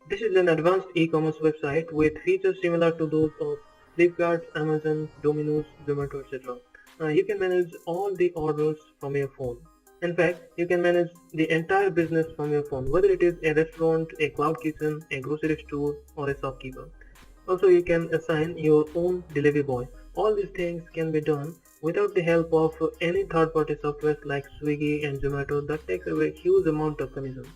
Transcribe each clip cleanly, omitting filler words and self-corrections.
This is an advanced e-commerce website with features similar to those of Flipkart, Amazon, Dominos, Zomato, etc. You can manage all the orders from your phone. In fact, you can manage the entire business from your phone, whether it is a restaurant, a cloud kitchen, a grocery store, or a shopkeeper. Also, you can assign your own delivery boy. All these things can be done without the help of any third-party software like Swiggy and Zomato that takes away a huge amount of commission.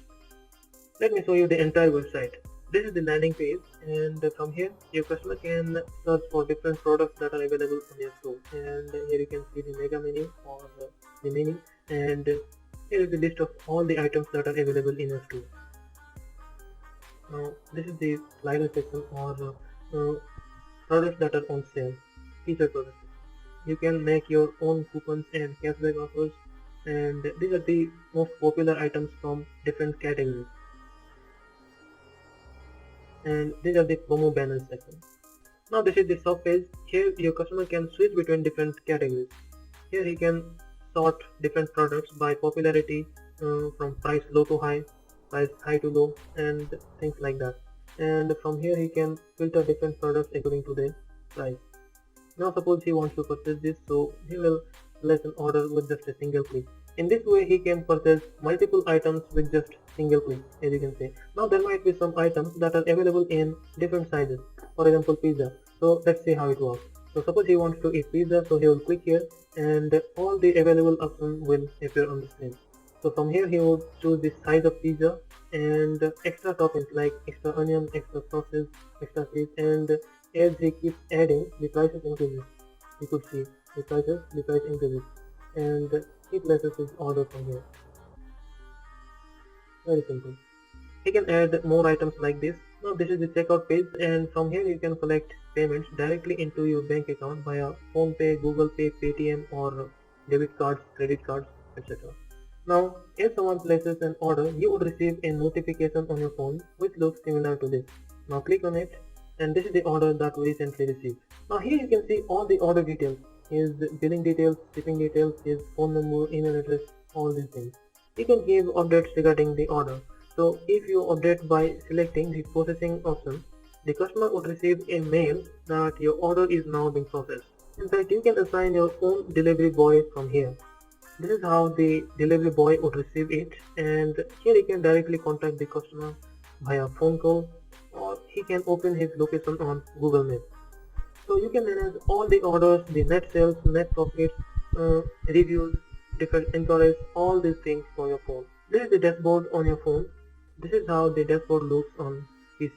Let me show you the entire website. This is the landing page, and from here your customer can search for different products that are available on your store. And here you can see the mega menu or the menu, and here is the list of all the items that are available in your store. Now this is the slider section or products that are on sale, featured products. You can make your own coupons and cashback offers, and these are the most popular items from different categories. And these are the promo banners section. Now this is the shop page. Here your customer can switch between different categories. Here he can sort different products by popularity, from price low to high, price high to low, and things like that. And from here he can filter different products according to their price. Now suppose he wants to purchase this, so he will place an order with just a single click. In this way he can purchase multiple items with just single click, as you can see. Now there might be some items that are available in different sizes, for example pizza. So let's see how it works. So suppose he wants to eat pizza, so he will click here and all the available options will appear on the screen. So from here he would choose the size of pizza and extra toppings like extra onion, extra sauces, extra cheese, and as he keeps adding, the prices increases. You could see the price increases, and he places his order from here. Very simple. He can add more items like this. Now this is the checkout page, and from here you can collect payments directly into your bank account via PhonePe, Google Pay, Paytm, or debit cards, credit cards, etc. Now, if someone places an order, you would receive a notification on your phone which looks similar to this. Now click on it, and this is the order that we recently received. Now here you can see all the order details, his billing details, shipping details, his phone number, email address, all these things. You can give updates regarding the order. So if you update by selecting the processing option, the customer would receive a mail that your order is now being processed. In fact, you can assign your own delivery boy from here. This is how the delivery boy would receive it, and here he can directly contact the customer via phone call, or he can open his location on Google Maps. So you can manage all the orders, the net sales, net profits, reviews, different inquiries, all these things for your phone. This is the dashboard on your phone. This is how the dashboard looks on PC.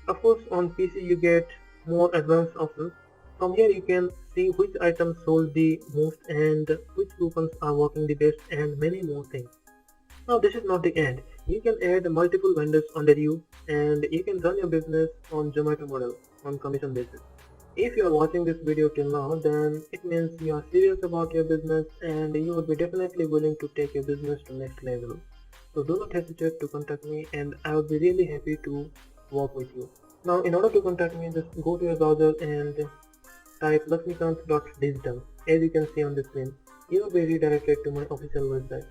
Of course, on PC you get more advanced options. From here you can see which items sold the most and which coupons are working the best and many more things. Now this is not the end. You can add multiple vendors under you and you can run your business on Zomato model on commission basis. If you are watching this video till now, then it means you are serious about your business and you would be definitely willing to take your business to next level. So do not hesitate to contact me and I would be really happy to work with you. Now in order to contact me, just go to your browser and type lakshmikant.digital. As you can see on the screen, you will be redirected to my official website.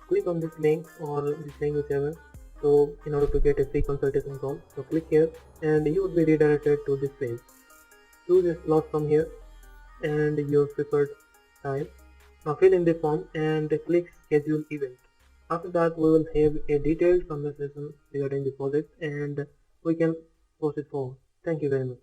Click on this link or this link whichever. So in order to get a free consultation call, so click here and you will be redirected to this page. Choose a slot from here and your preferred time. Now fill in the form and click schedule event. After that we will have a detailed conversation regarding the project and we can proceed forward. Thank you very much.